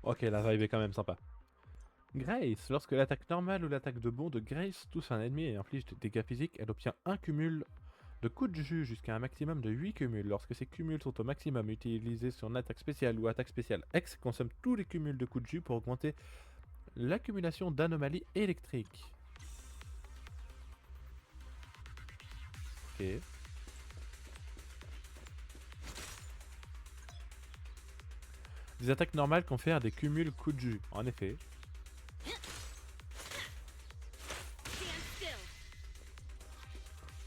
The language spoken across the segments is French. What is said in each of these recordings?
Ok, la vibe est quand même sympa. Grace, lorsque l'attaque normale ou l'attaque de bond de Grace touche un ennemi et inflige des dégâts physiques, elle obtient un cumul de coups de jus jusqu'à un maximum de 8 cumuls. Lorsque ces cumuls sont au maximum utilisés sur une attaque spéciale ou attaque spéciale X, consomme tous les cumuls de coups de jus pour augmenter l'accumulation d'anomalies électriques. Ok. Des attaques normales confèrent des cumuls coups de jus, en effet.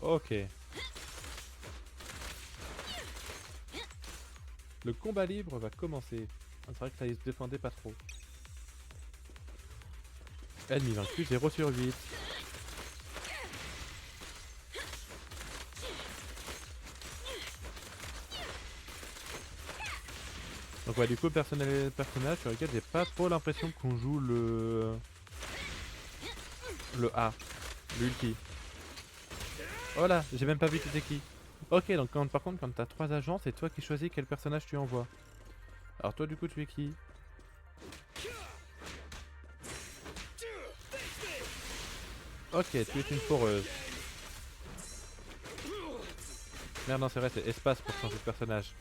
Ok. Le combat libre va commencer. Ah, c'est vrai que ça il se défendait pas trop. Ennemi vaincu 0 sur 8. Donc ouais, du coup, personnage sur lequel j'ai pas trop l'impression qu'on joue le A, l'ulti. Oh là, j'ai même pas vu c'était qui. Ok, donc par contre, quand t'as 3 agents, c'est toi qui choisis quel personnage tu envoies. Alors toi, du coup, tu es qui? Ok, tu es une foreuse. Merde, non, c'est vrai, c'est espace pour changer de personnage.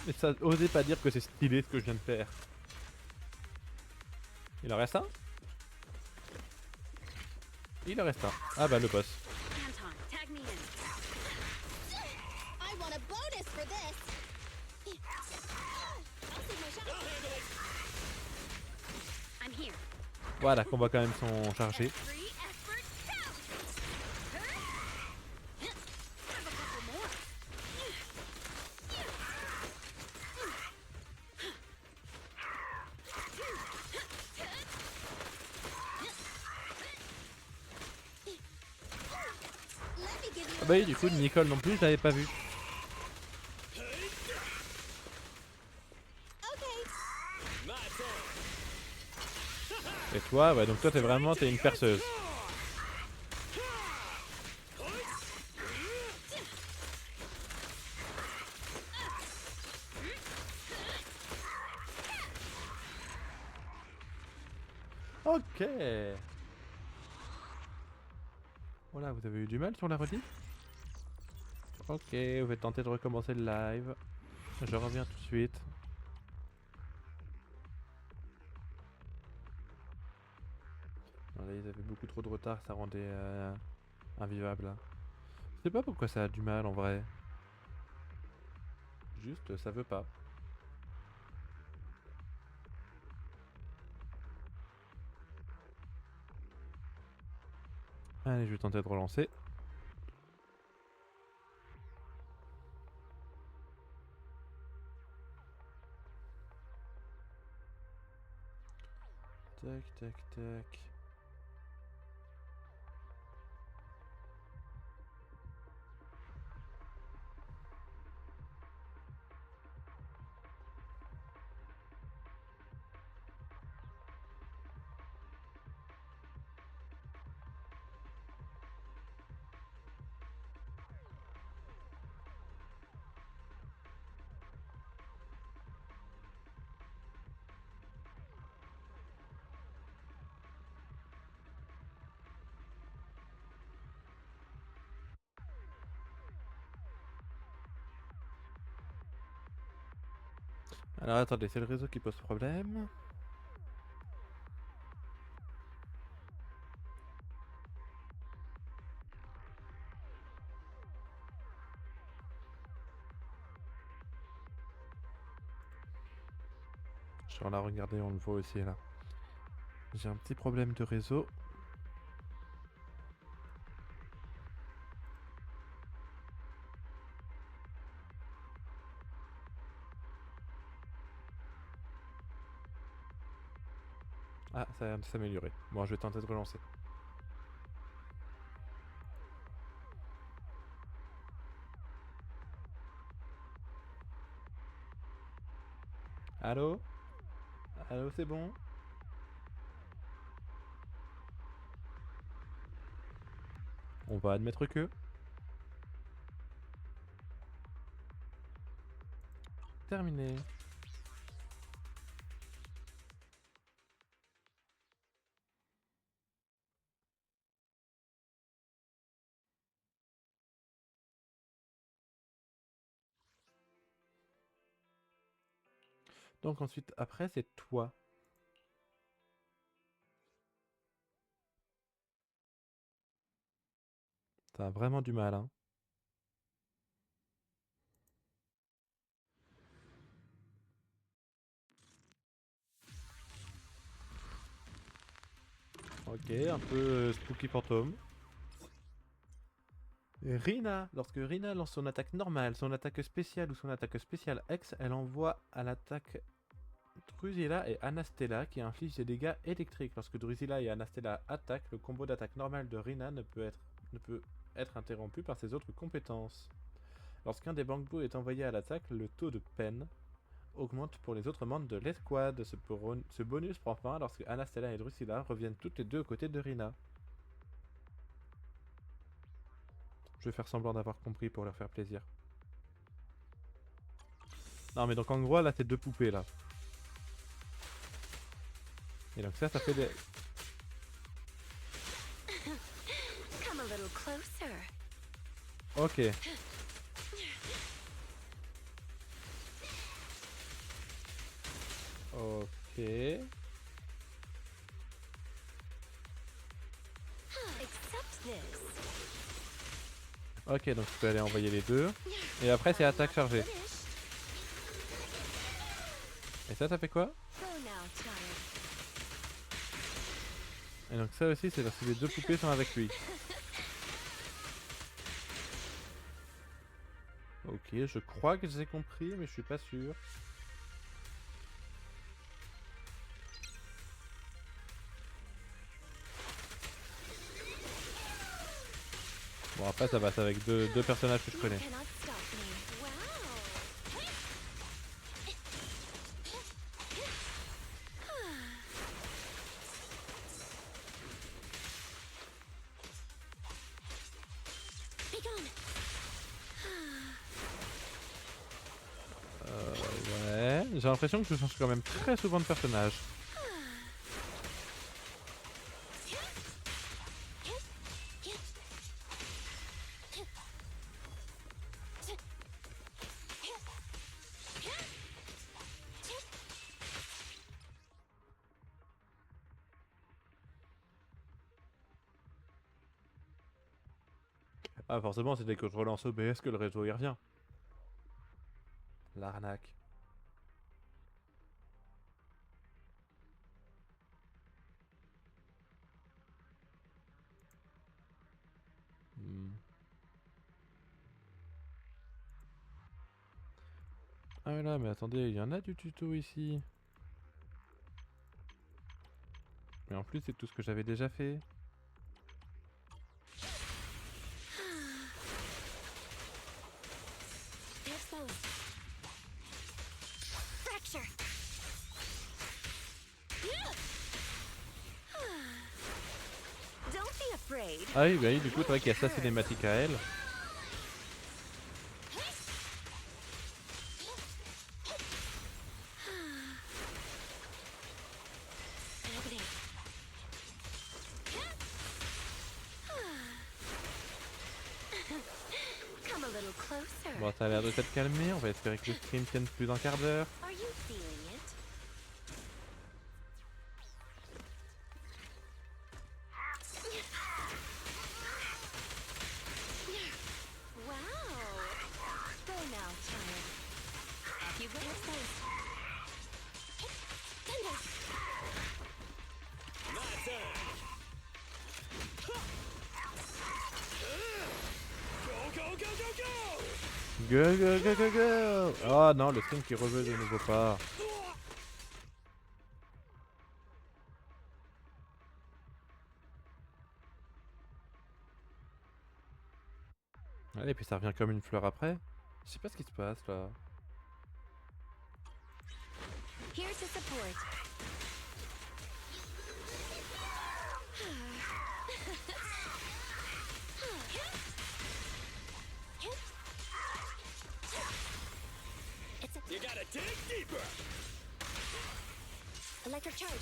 Mais ça, osez pas dire que c'est stylé ce que je viens de faire. Il en reste un? Il en reste un. Ah bah, le boss. Anton, tag me in. I want a bonus for this. I'll save my shot. I'm here. Voilà, combat quand même sont chargés. Free effort out. Have a couple more. Let me give you Ah a bah oui, little du coup, taste. Nicole non plus, je l'avais pas vu. Okay. Et toi, ouais, donc toi, t'es une perceuse. Ok. Voilà, vous avez eu du mal sur la rediff? Ok, vous vais tenter de recommencer le live. Je reviens tout de suite. Voilà, ils avaient beaucoup trop de retard, ça rendait invivable. Je sais pas pourquoi ça a du mal en vrai. Juste, ça veut pas. Allez, je vais tenter de relancer. Tac, tac, tac. Alors attendez, c'est le réseau qui pose problème. Je suis en train de regarder, on le voit aussi là. J'ai un petit problème de réseau. Ah, ça a l'air de s'améliorer. Bon, je vais tenter de relancer. Allô? Allô, c'est bon? On va admettre que. Terminé. Donc ensuite, après, c'est toi. T'as vraiment du mal, hein. Ok, un peu spooky fantôme. Et Rina, lorsque Rina lance son attaque normale, son attaque spéciale ou son attaque spéciale X, elle envoie à l'attaque Drusilla et Anastella qui infligent des dégâts électriques. Lorsque Drusilla et Anastella attaquent, le combo d'attaque normale de Rina ne peut être interrompu par ses autres compétences. Lorsqu'un des Bangbo est envoyé à l'attaque, le taux de peine augmente pour les autres membres de l'escouade. Ce bonus prend fin lorsque Anastella et Drusilla reviennent toutes les deux aux côtés de Rina. Je vais faire semblant d'avoir compris pour leur faire plaisir. Non mais donc en gros là c'est deux poupées là. Et donc ça fait des... Come a little closer. Ok. Ok. Accept this. Ok, donc tu peux aller envoyer les deux. Et après c'est attaque chargée. Finished. Et ça fait quoi? Go now, child. Et donc ça aussi c'est parce que les deux poupées sont avec lui. Ok, je crois que j'ai compris mais je suis pas sûr. Bon après ça va, c'est avec deux personnages que je connais. You cannot stop me. Wow. Be gone. Ouais, j'ai l'impression que je change quand même très souvent de personnage. Ah forcément c'est dès que je relance OBS que le réseau y revient. L'arnaque. Hmm. Ah là mais attendez, il y en a du tuto ici. Mais en plus c'est tout ce que j'avais déjà fait. There's those. Fracture. Don't be afraid. Ah oui, bah oui, du coup c'est vrai qu'il y a sa cinématique à elle. Happening. Come a little closer. Bon, ça a l'air de s'être calmé, on va espérer que le stream tienne plus d'un quart d'heure. Are you feeling it? Wow. Go now, child. Off you go. Here's those. Thunder. Go go go go go. Oh non, le stream qui reveut de nouveau pas. Ouais, et puis ça revient comme une fleur après. Je sais pas ce qui se passe là. Here to support. Charge.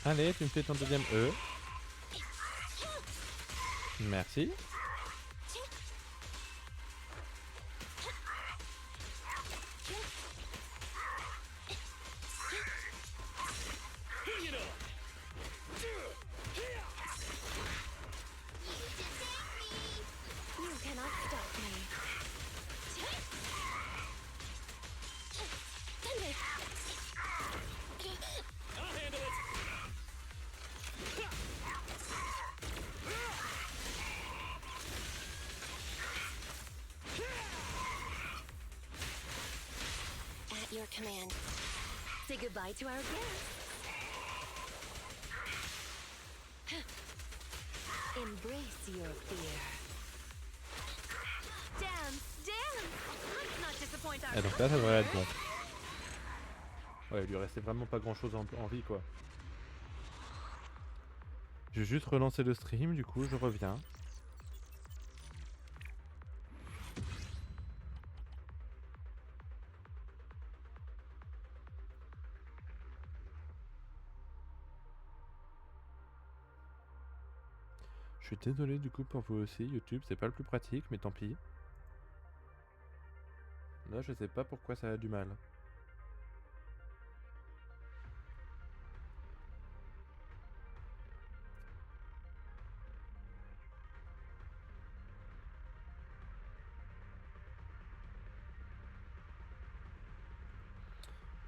Allez, tu me fais ton deuxième E. Merci. You cannot stop me. I'll handle it. At your command. Say goodbye to our guests. Embrace your fear. Dance, dance. Let's not disappoint our Et donc là, ça devrait être bon. Ouais, il lui restait vraiment pas grand chose en vie, quoi. Je vais juste relancer le stream, du coup, je reviens. Je suis désolé du coup pour vous aussi, YouTube c'est pas le plus pratique mais tant pis. Là je sais pas pourquoi ça a du mal.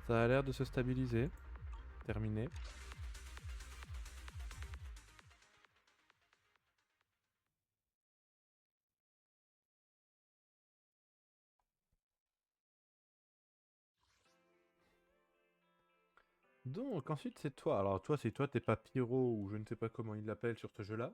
Ça a l'air de se stabiliser. Terminé. Donc ensuite c'est toi. Alors toi c'est toi t'es pas Pyro ou je ne sais pas comment il l'appelle sur ce jeu là.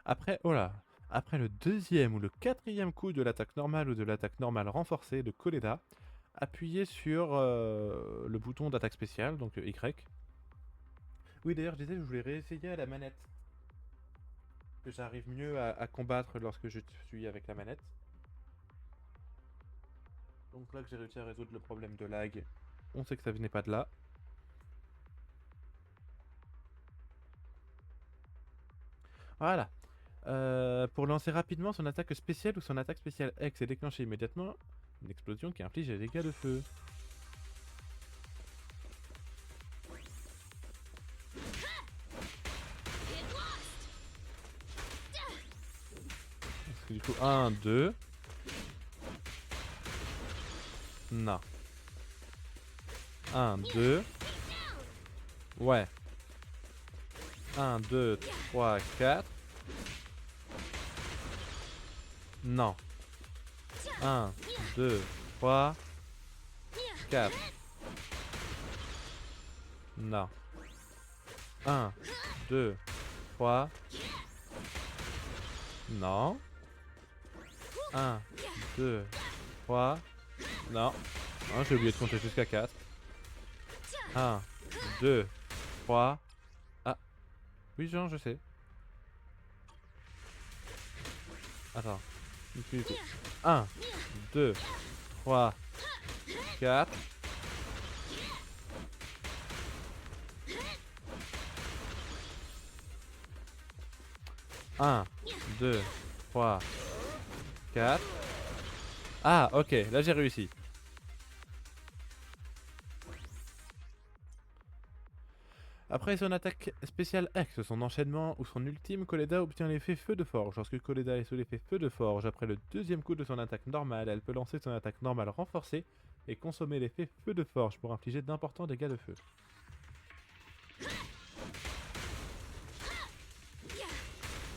Après, oh là, après le deuxième ou le quatrième coup de l'attaque normale ou de l'attaque normale renforcée de Koleda, appuyez sur le bouton d'attaque spéciale, donc Y. Oui d'ailleurs je disais que je voulais réessayer à la manette. Que j'arrive mieux à combattre lorsque je suis avec la manette. Donc là que j'ai réussi à résoudre le problème de lag, on sait que ça venait pas de là. Voilà. Pour lancer rapidement son attaque spéciale ou son attaque spéciale X et déclencher immédiatement une explosion qui inflige des dégâts de feu. Parce que du coup 1, 2. Non. 1, 2. Ouais. 1, 2, 3, 4. Non. 1, 2, 3, 4. Non. 1, 2, 3. Non. 1, 2, 3. Non. Non, j'ai oublié de compter jusqu'à 4. 1, 2, 3. Ah. Oui, Jean, je sais. Attends. 1, 2, 3, 4. 1, 2, 3, 4. Ah, ok, là j'ai réussi. Après son attaque spéciale X, son enchaînement ou son ultime, Koleda obtient l'effet feu de forge. Lorsque Koleda est sous l'effet feu de forge, après le deuxième coup de son attaque normale, elle peut lancer son attaque normale renforcée et consommer l'effet feu de forge pour infliger d'importants dégâts de feu.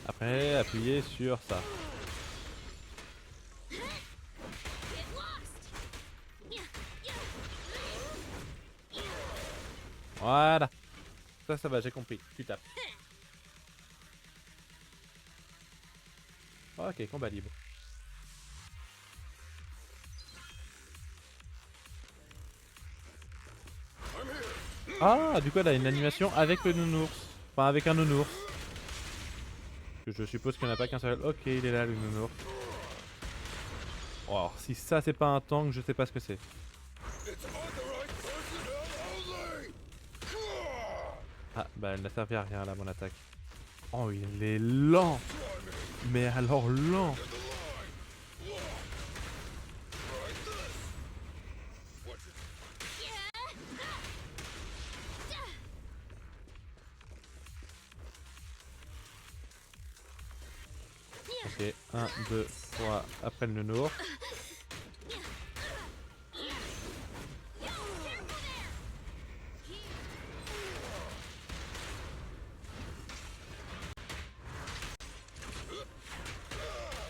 Après, appuyez sur ça. Voilà. Ça va, j'ai compris. Tu tapes. Ok, combat libre. Ah, du coup, elle a une animation avec le nounours. Enfin, avec un nounours. Je suppose qu'il n'y en a pas qu'un seul. Ok, il est là, le nounours. Oh, si ça, c'est pas un tank, je sais pas ce que c'est. Ah, bah, elle n'a servi à rien, là, mon attaque. Oh, il est lent. Mais alors lent. Ok, 1, 2, 3, après le nounours.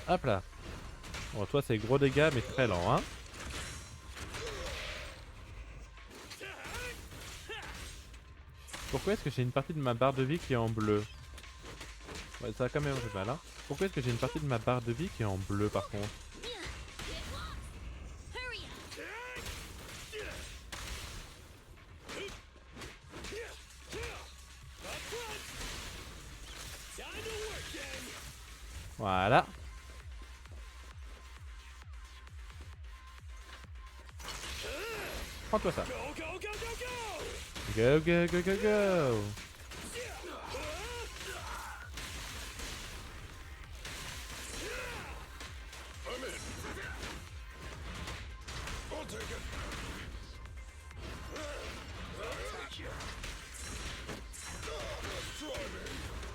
Hop là. Bon, toi, c'est gros dégâts, mais très lent, hein. Pourquoi est-ce que j'ai une partie de ma barre de vie qui est en bleu? Ouais, ça a quand même du mal, hein. Pourquoi est-ce que j'ai une partie de ma barre de vie qui est en bleu, par contre? Hurry up. Time to work, gang. Voilà. Prends-toi ça. Go, go, go, go, go. Go, go, go, go, go.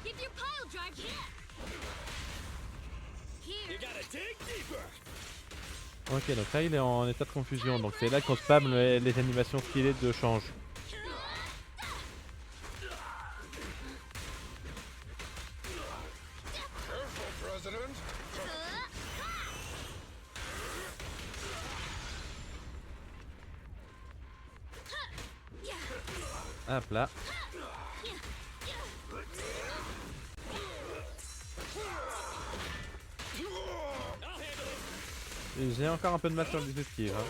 Give your pile drive here. You Here. gotta dig deeper. Ok, donc là, il est en état de confusion. Donc c'est là qu'on spam les animations stylées de change. Hop là. I'll handle it. Et j'ai encore un peu de mal sur les esquives. Hein.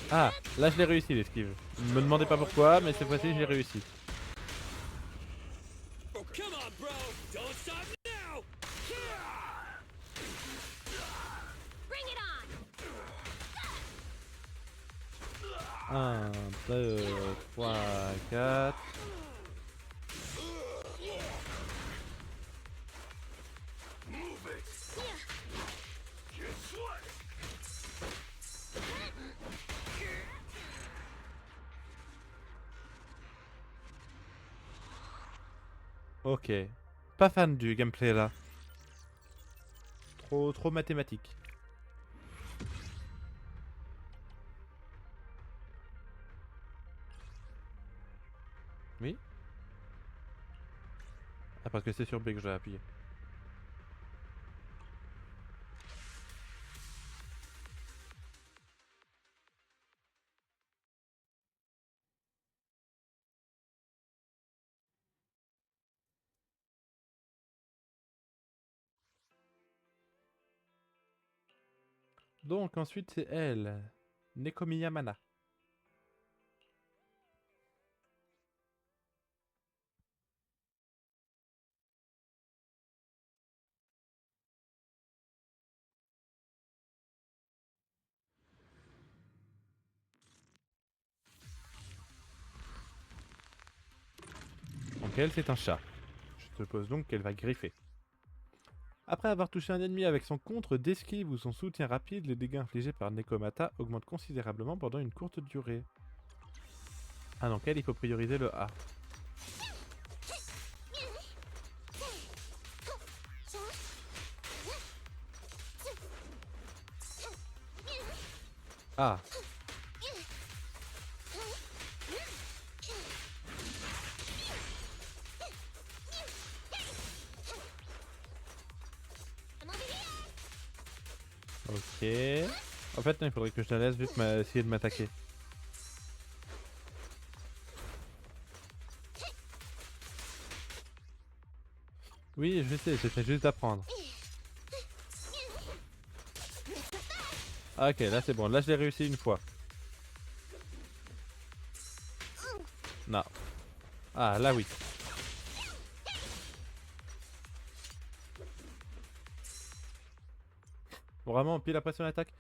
Ah, là je l'ai réussi l'esquive. Ne me demandez pas pourquoi, mais cette fois-ci je l'ai réussi. Come on, bro. Don't stop now. Bring it on. 1, 2, 3, 4. Ok. Pas fan du gameplay là. Trop mathématique. Oui. Ah, parce que c'est sur B que je dois appuyer. Donc ensuite c'est elle. Nekomiya Mana. Donc elle c'est un chat. Je suppose donc qu'elle va griffer. Après avoir touché un ennemi avec son contre d'esquive ou son soutien rapide, les dégâts infligés par Nekomata augmentent considérablement pendant une courte durée. Ah donc elle il faut prioriser le A. Ah. I'm over here. Ok. En fait non, il faudrait que je la laisse juste essayer de m'attaquer. Oui, je sais, j'essaie juste d'apprendre. Ah, ok, là c'est bon, là je l'ai réussi une fois. Non. Ah, là oui. Vraiment, pile après son attaque.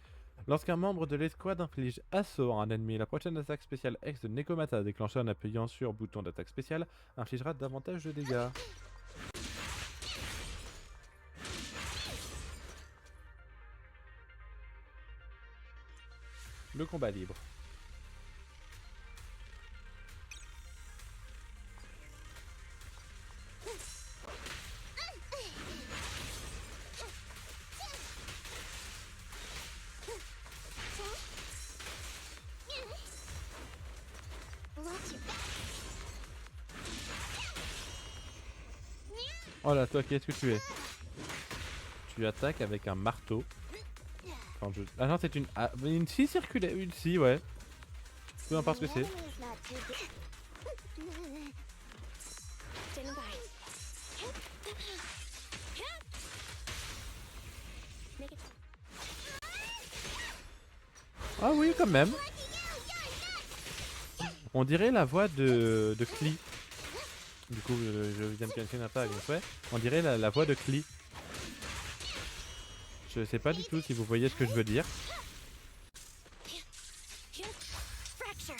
Lorsqu'un membre de l'escouade inflige assaut à un ennemi, la prochaine attaque spéciale X de Nekomata déclenchée en appuyant sur bouton d'attaque spéciale infligera davantage de dégâts. Le combat libre. Oh là, toi, qui est-ce que tu es? Tu attaques avec un marteau. Quand je... Ah non, c'est une... Ah, une scie circulaire. Une scie, ouais. Peu importe ce que c'est. Stand by. Make it. Ah oui, quand même. On dirait la voix de Klee. Du coup, je viens de quelqu'un n'a pas avec ouais. On dirait la voix de Klee. Je sais pas du tout si vous voyez ce que je veux dire. Fracture.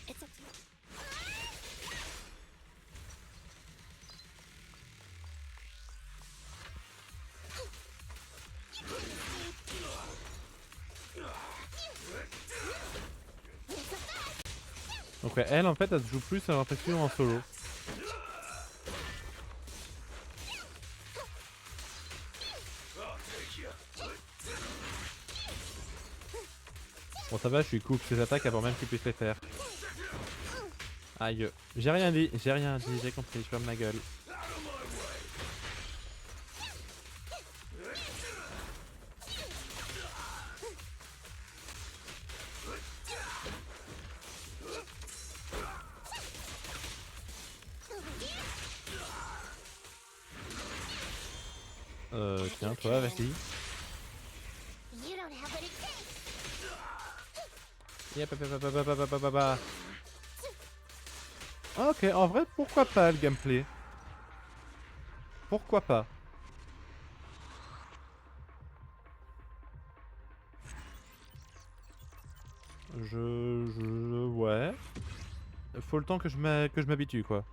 It's up to you. Donc ouais, elle en fait, elle se joue plus à l'impression en solo. Bon ça va, je lui coupe ses attaques avant même qu'il puisse les faire. Aïe, j'ai rien dit, j'ai compris, je ferme ma gueule. Tiens, toi, vas-y. You don't have what it takes. Yep, ok, en vrai, pourquoi pas le gameplay? Pourquoi pas? Ouais. Faut le temps que je m'habitue, quoi.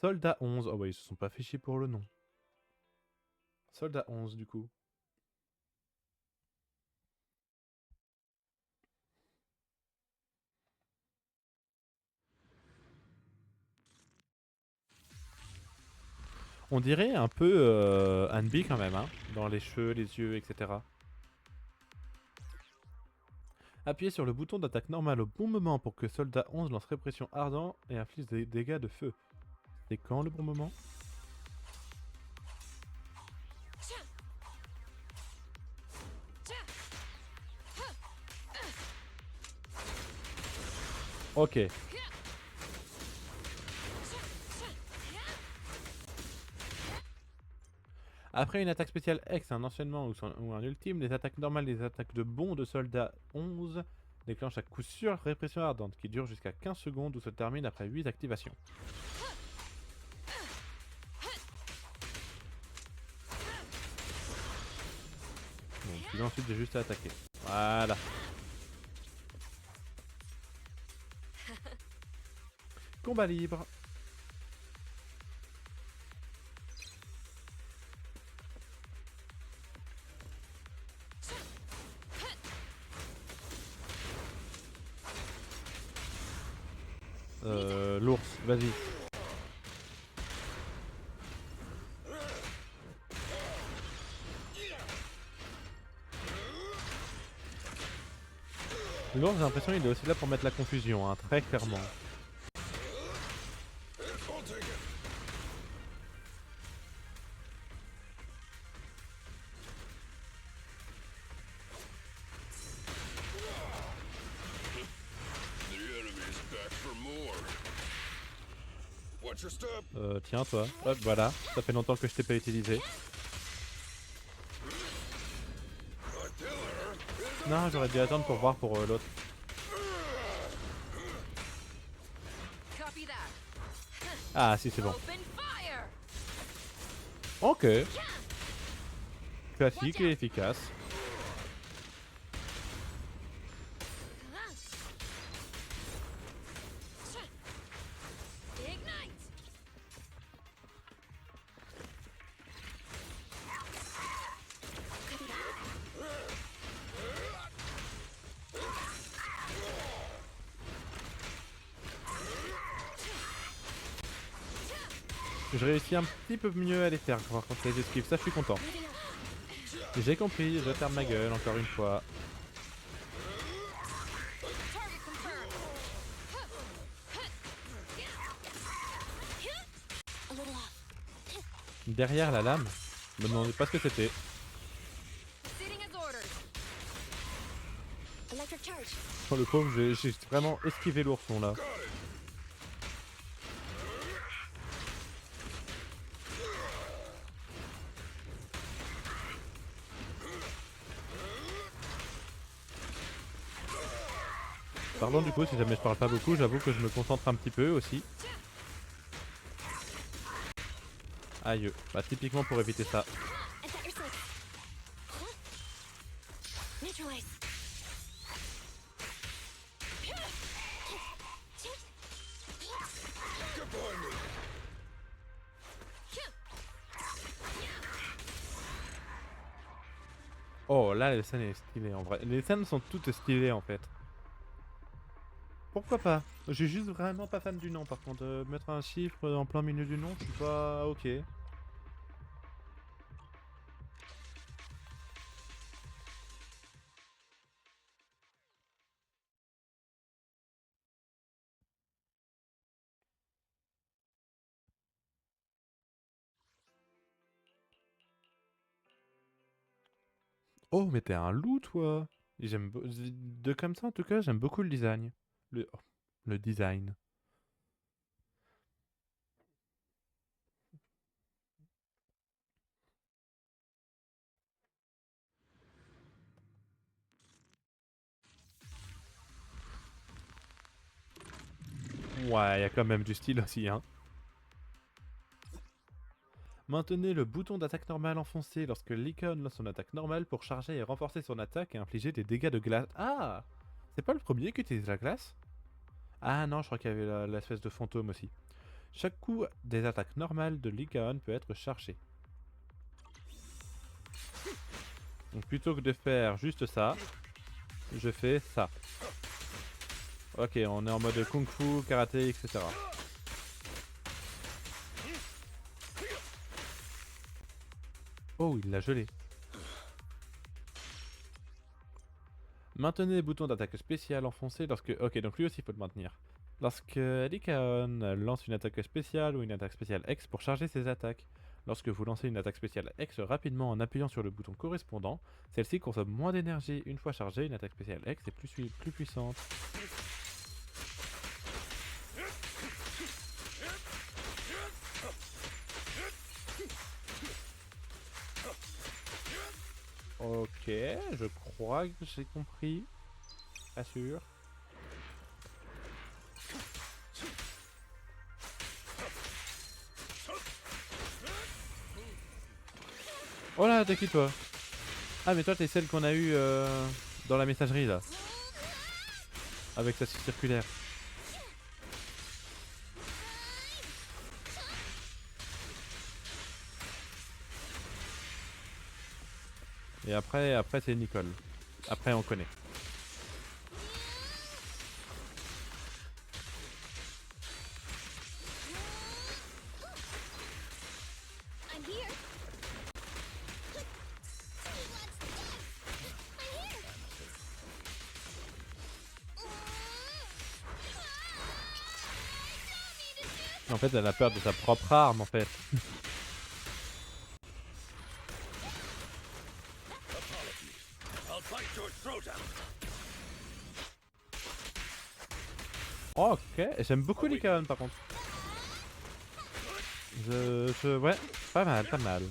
Soldat 11. Oh ouais, ils se sont pas fait chier pour le nom. Soldat 11, du coup. On dirait un peu Hanbi quand même, hein, dans les cheveux, les yeux, etc. Appuyez sur le bouton d'attaque normale au bon moment pour que Soldat 11 lance répression ardent et inflige des dégâts de feu. C'est quand le bon moment? Ok. Après une attaque spéciale X, un enchaînement ou un ultime, les attaques normales et les attaques de bond de Soldat 11 déclenchent à coup sûr répression ardente qui dure jusqu'à 15 secondes ou se termine après 8 activations. Bon, puis ensuite j'ai juste à attaquer. Voilà. Combat libre. L'ours, vas-y. L'ours, j'ai l'impression qu'il est aussi là pour mettre la confusion, hein, très clairement. Watch your step. Tiens toi, hop voilà, ça fait longtemps que je t'ai pas utilisé. Non, j'aurais dû attendre pour voir pour l'autre. Copy that. Ah si c'est bon. Open fire. Ok. Classique et efficace. Ignite. Je réussis un petit peu mieux à les faire par contre les esquives, ça je suis content. J'ai compris, je ferme ma gueule encore une fois. Target confirmed. A little off. Derrière la lame, me demandez pas ce que c'était. Sitting as ordered. Electric charge. Oh le pauvre, j'ai vraiment esquivé l'ourson là. Pardon du coup si jamais je parle pas beaucoup, j'avoue que je me concentre un petit peu aussi. Aïe, bah typiquement pour éviter ça. Attack your six. Neutralize. Oh là la scène est stylée en vrai. Les scènes sont toutes stylées en fait. Pourquoi pas? Je suis juste vraiment pas fan du nom par contre. Mettre un chiffre en plein milieu du nom, je suis pas ok. Oh mais t'es un loup toi. De comme ça en tout cas j'aime beaucoup le design. Le design. Ouais, y a quand même du style aussi hein. Maintenez le bouton d'attaque normale enfoncé lorsque l'icône lance son attaque normale pour charger et renforcer son attaque et infliger des dégâts de glace. Ah! C'est pas le premier qui utilise la glace? Ah non, je crois qu'il y avait l'espèce de fantôme aussi. Chaque coup des attaques normales de l'icône peut être chargé. Donc plutôt que de faire juste ça, je fais ça. Ok, on est en mode kung fu, karaté, etc. Oh, il l'a gelé. Maintenez le bouton d'attaque spéciale enfoncé lorsque... Ok, donc lui aussi il faut le maintenir. Lorsque Lycaon lance une attaque spéciale ou une attaque spéciale X pour charger ses attaques. Lorsque vous lancez une attaque spéciale X rapidement en appuyant sur le bouton correspondant, celle-ci consomme moins d'énergie. Une fois chargée, une attaque spéciale X est plus puissante. Ok, je crois que j'ai compris. Pas sûr. Oh là, t'es qui toi? Ah mais toi t'es celle qu'on a eue dans la messagerie là. Avec sa circulaire. Et après c'est Nicole. Après on connaît. I'm here. En fait elle a peur de sa propre arme en fait. I'll bite your throat out. Ok, j'aime beaucoup Lycaon par contre. Ouais, pas mal, pas mal.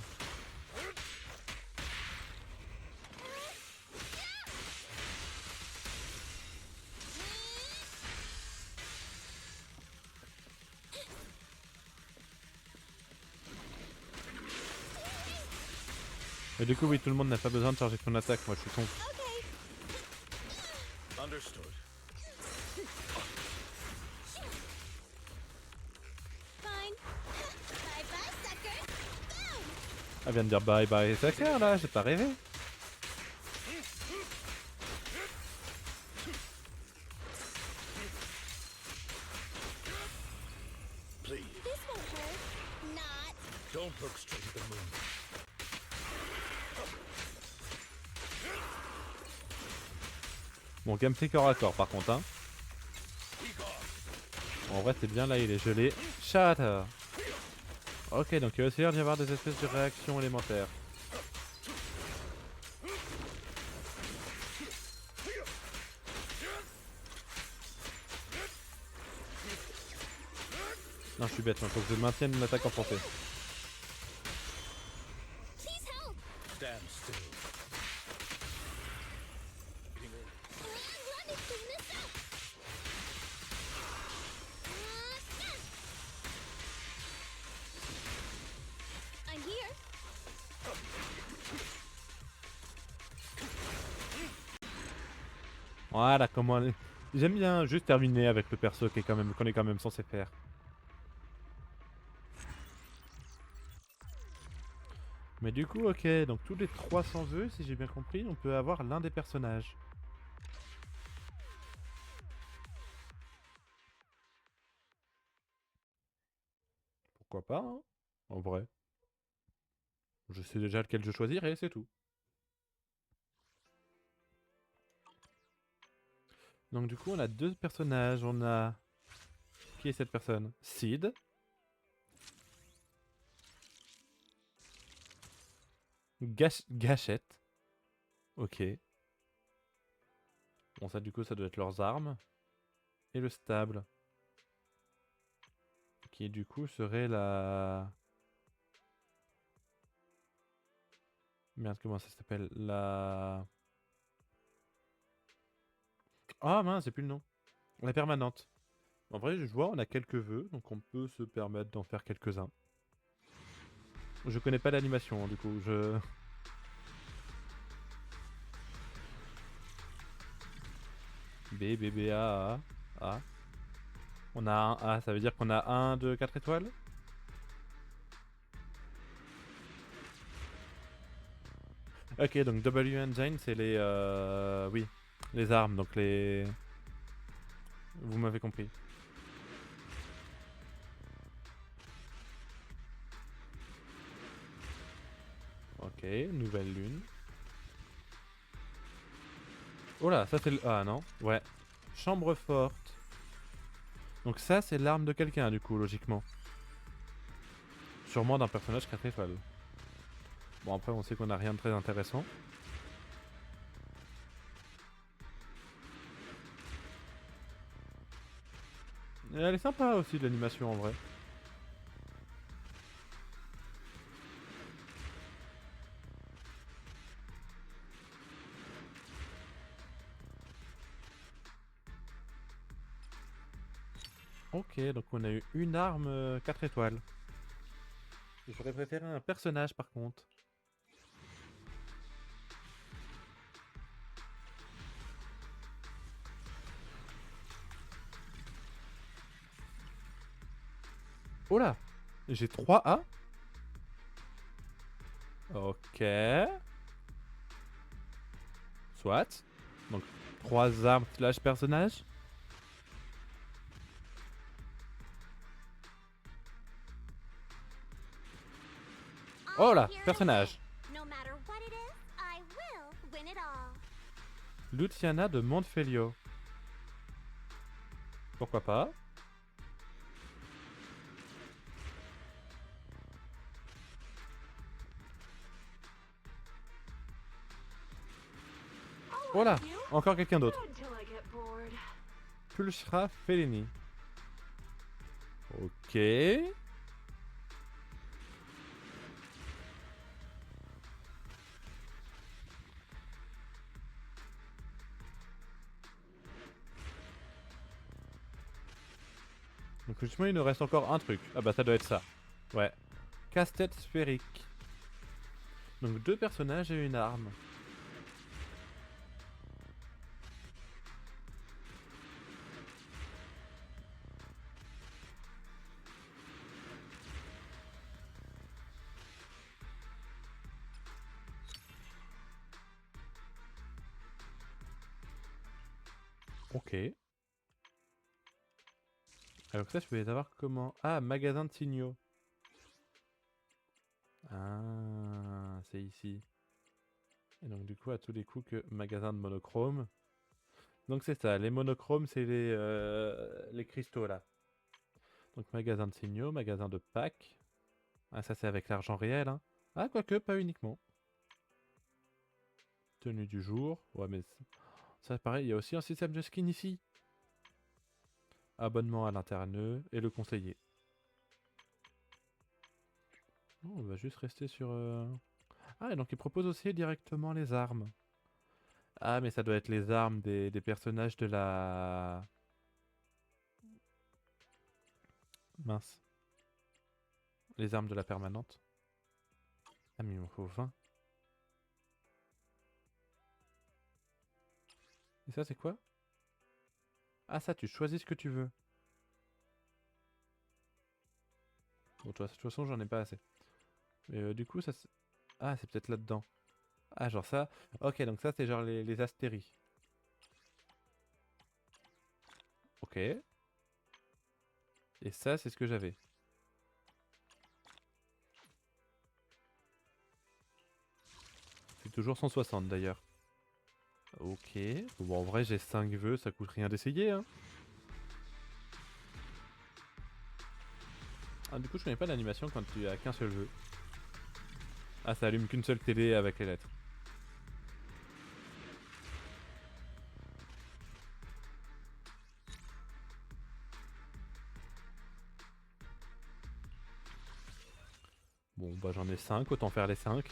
Et du coup, oui, tout le monde n'a pas besoin de charger son attaque. Moi, je suis con. Understood. Fine. Bye bye, sucker. Boom! Elle vient de dire bye bye, c'est clair là, j'ai pas rêvé. Please, This won't hurt. Not. don't look straight at the moon. Bon, gameplay corps à corps par contre, hein. Be gone. En vrai, c'est bien là, il est gelé. Shatter. Ok, donc il va essayer d'y avoir des espèces de réactions élémentaires. Non, je suis bête, il faut que je maintienne l'attaque en portée. Please help. Stand still. I'm running from this up. Yeah. I'm here. Voilà, comment aller. J'aime bien juste terminer avec le perso qui est quand même, qu'on est quand même censé faire. Mais du coup, ok, donc tous les 300 vœux, si j'ai bien compris, on peut avoir l'un des personnages. Pourquoi pas, hein, en vrai. Je sais déjà lequel je choisirai, et c'est tout. Donc du coup, on a deux personnages. On a... Qui est cette personne? Sid. Gâchette. Ok. Bon, ça du coup, ça doit être leurs armes. Et le stable. Qui du coup serait la... Merde, comment ça s'appelle? La... Ah mince, c'est plus le nom. La permanente. En vrai, je vois, on a quelques vœux, donc on peut se permettre d'en faire quelques-uns. Je connais pas l'animation, du coup, je... B, B, B, A, A, A. On a un A, ça veut dire qu'on a un de 4 étoiles? Ok, donc W Engine, c'est les... Oui, les armes, donc les... Vous m'avez compris. Ok, nouvelle lune. Oh là, ça c'est le... Ah non, ouais. Chambre forte. Donc ça c'est l'arme de quelqu'un du coup, logiquement. Sûrement d'un personnage 4 étoiles. Bon après on sait qu'on a rien de très intéressant. Et elle est sympa aussi l'animation en vrai. Ok, donc on a eu une arme 4 étoiles. J'aurais préféré un personnage par contre. Oh là, j'ai 3 A. Ok. Soit. Donc 3 armes slash personnage. Oh là, I'm here to personnage. win. No matter what it is, I will win it all. Luciana de Montefelio. Pourquoi pas? Oh là, encore quelqu'un d'autre. Pulchra Felini. Ok. Donc justement il nous reste encore un truc. Ah bah ça doit être ça. Ouais. Casse-tête sphérique. Donc 2 personnages et une arme. Ok. Alors ça je peux les avoir comment? Ah, magasin de signaux. Ah, c'est ici. Et donc du coup à tous les coups que magasin de monochrome. Donc c'est ça, les monochromes c'est les cristaux là. Donc magasin de signaux, magasin de packs. Ah ça c'est avec l'argent réel hein. Ah quoique, pas uniquement. Tenue du jour. Ouais mais ça pareil, il y a aussi un système de skin ici. Abonnement à l'interneux et le conseiller. Oh, on va juste rester sur... Ah et donc il propose aussi directement les armes. Ah mais ça doit être les armes des personnages de la... Mince. Les armes de la permanente. Ah mais il m'en faut 20. Et ça c'est quoi? Ah ça tu choisis ce que tu veux. Bon de toute façon j'en ai pas assez. Mais du coup ça c'est... Ah c'est peut-être là-dedans. Ah genre ça. Ok donc ça c'est genre les astéries. Ok. Et ça c'est ce que j'avais. C'est toujours 160 d'ailleurs. Ok. Bon en vrai j'ai 5 vœux, ça coûte rien d'essayer hein. Ah du coup je connais pas l'animation quand tu as qu'un seul vœu. Ah ça allume qu'une seule télé avec les lettres. Bon bah j'en ai 5, autant faire les 5.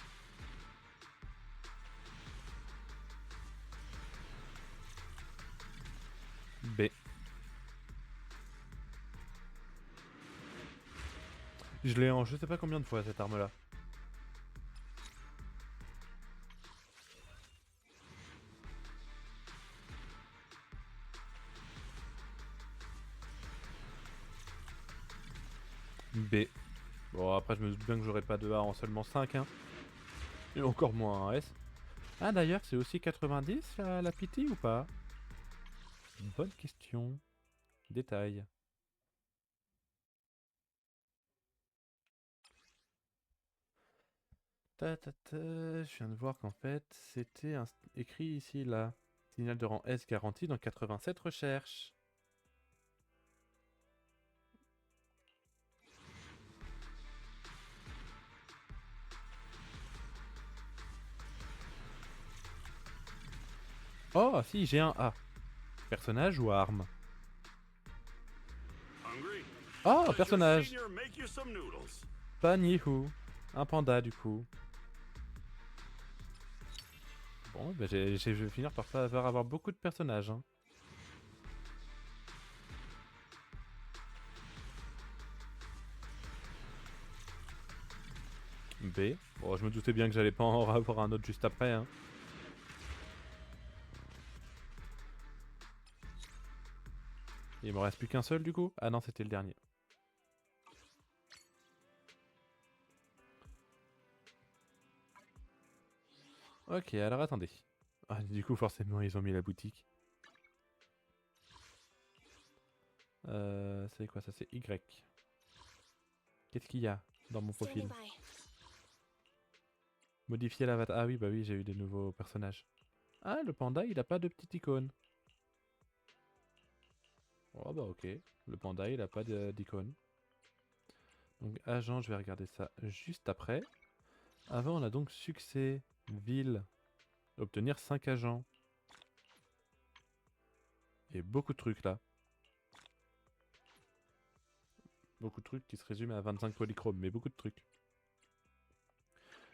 B. Je l'ai en je sais pas combien de fois cette arme là. B. Bon après je me doute bien que j'aurai pas de A en seulement 5 hein. Et encore moins un S. Ah d'ailleurs c'est aussi 90 la pity ou pas? Bonne question. Détail. Je viens de voir qu'en fait c'était écrit ici là. Signal de rang S garanti dans 87 recherches. Oh si j'ai un A. Personnage ou arme? Hungry? Oh Does your personnage. senior make you some noodles? Panihu. Un panda du coup. Bon, bah je vais finir par pas avoir beaucoup de personnages. Hein. B. Bon, je me doutais bien que j'allais pas en avoir un autre juste après. Hein. Il me reste plus qu'un seul du coup? Ah non, c'était le dernier. Ok, alors attendez. Ah, du coup, forcément, ils ont mis la boutique. C'est quoi ça? C'est Y. Qu'est-ce qu'il y a dans mon profil? Standing by. Modifier l'avatar. Ah oui, bah oui, j'ai eu des nouveaux personnages. Ah, le panda, il a pas de petite icône. Oh bah ok. Le panda, il a pas d'icône. Donc agent, je vais regarder ça juste après. Avant, on a donc succès, ville, obtenir 5 agents. Et beaucoup de trucs là. Beaucoup de trucs qui se résument à 25 polychromes, mais beaucoup de trucs.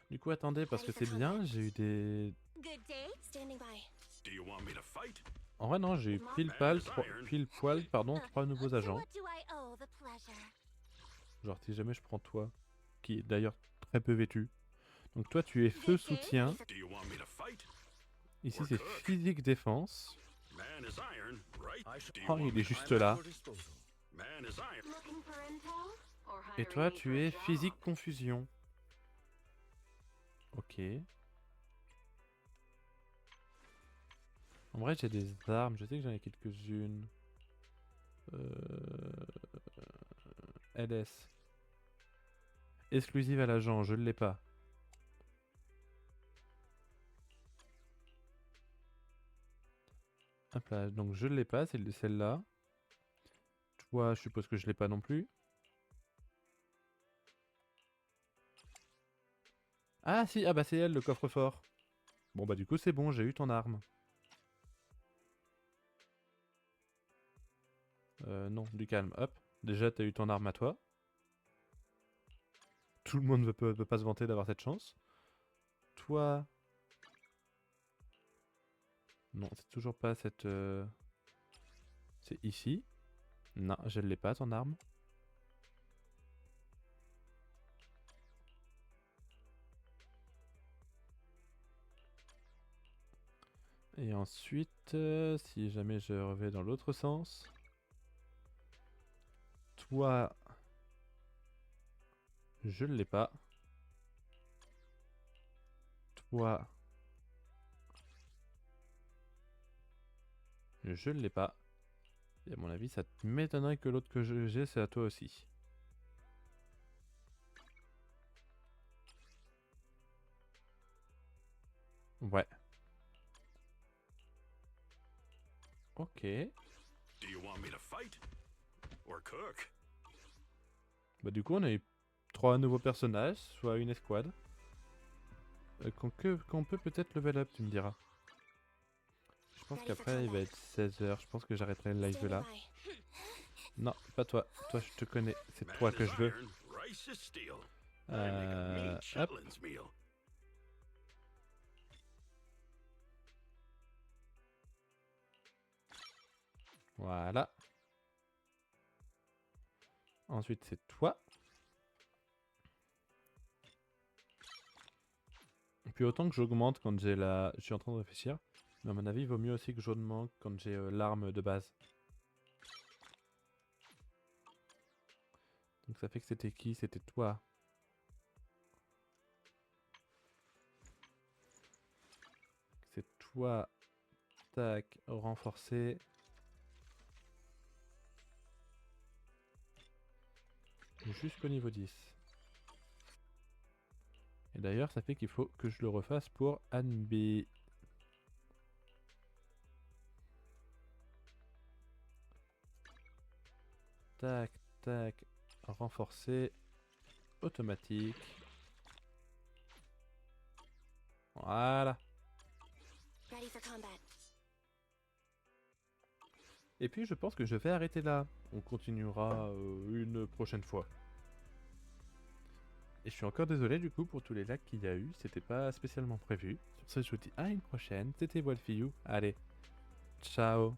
Du coup, attendez, parce que c'est bien, j'ai eu des... Good day. Standing by. Do you want me to fight? En vrai, non, j'ai eu pile poil, pardon, 3 nouveaux To agents. what do I owe the Genre si jamais je prends toi, qui est d'ailleurs très peu vêtu. Donc toi tu es feu soutien. Do you want me to fight? Ici c'est physique défense. Man is iron, right? Do you Oh want il me est to- juste là. Man is iron. Looking for intel? Or Et hiring toi me for tu a es job? physique confusion. Ok. En vrai j'ai des armes, je sais que j'en ai quelques-unes. LS. Exclusive à l'agent, je ne l'ai pas. Hop là, donc je ne l'ai pas, c'est celle-là. Toi, je suppose que je l'ai pas non plus. Ah si, ah bah c'est elle le coffre-fort. Bon bah du coup c'est bon, j'ai eu ton arme. Non, du calme, hop. Déjà t'as eu ton arme à toi. Tout le monde ne peut pas se vanter d'avoir cette chance. Toi... Non, c'est toujours pas cette... C'est ici. Non, je ne l'ai pas ton arme. Et ensuite, si jamais je revais dans l'autre sens... Toi... Je ne l'ai pas. Toi... Je ne l'ai pas. Et à mon avis, ça m'étonnerait que l'autre que j'ai, c'est à toi aussi. Ouais. Ok. Do you want me to fight? Or cook? Bah du coup, on a eu 3 nouveaux personnages, soit une escouade. Qu'on peut peut-être level up, tu me diras. Je pense qu'après, il va être 16h. Je pense que j'arrêterai le live Stand là. by. Non, pas toi. Toi, je te connais. C'est Man toi que is je veux. iron, rice is steel. I make a mean Hop. chitlins meal. Voilà. Ensuite, c'est toi. Et puis autant que j'augmente quand j'ai la... Je suis en train de réfléchir. Mais à mon avis, il vaut mieux aussi que j'augmente quand j'ai l'arme de base. Donc ça fait que c'était qui? C'était toi. C'est toi. Tac, renforcé. Jusqu'au niveau 10. Et d'ailleurs, ça fait qu'il faut que je le refasse pour Anne B. Tac, tac, renforcé, automatique. Voilà. Ready for combat. Et puis je pense que je vais arrêter là. On continuera une prochaine fois. Et je suis encore désolé du coup pour tous les lags qu'il y a eu. C'était pas spécialement prévu. Sur ce, je vous dis à une prochaine. C'était Wolfiyou. Allez, ciao.